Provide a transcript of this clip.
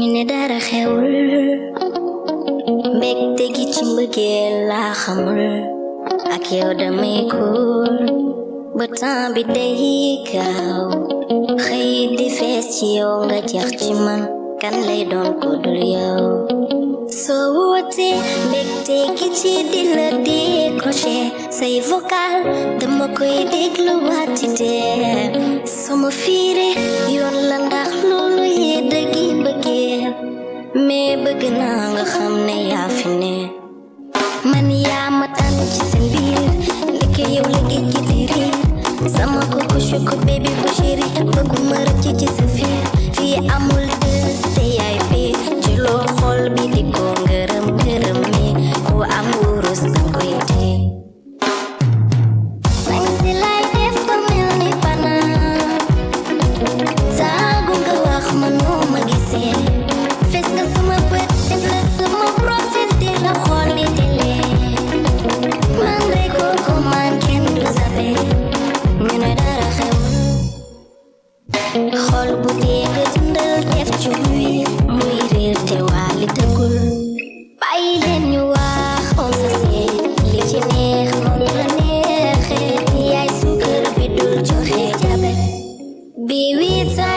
ñu ne dara xewul mbégte gi ci mbëggeel laa xamul ak yow damay kuul ba temps bi day gaaw xëy di fees ci yow nga jeex ci man kan lay doon ko dul yow soo wootee mbégte gi ci di la décroché say vocal dama koy déglu waati dee sama fiire yoon la ndax loolu yee dëggi bëggeel mais bëgg naa nga xam ne yaa fi ne man yaa ma tànn ci seen biir ndeke yow la géej gi di riir sama koko choko baby bu chéri bëgguma rëcc ci sa fiir fii amul dës te yaay biir ci loo xol bi di ko ngërëm ngërëm mi ku am wurus danga koy tee sañ si lay def ko mel ni fanaan saagu nga wax ma noo ma gisee fes nga sama bët def la sama profil di la xool di télé man rek ko man kenn du zappe ñu ne dara xewul xol bu dee nga dundal def ci muy réer te waali dëggul bàyyi leen ñu wax on sa seet li ci neex noonu la neexee yaay suukar bi dul joxe jabe bi wiita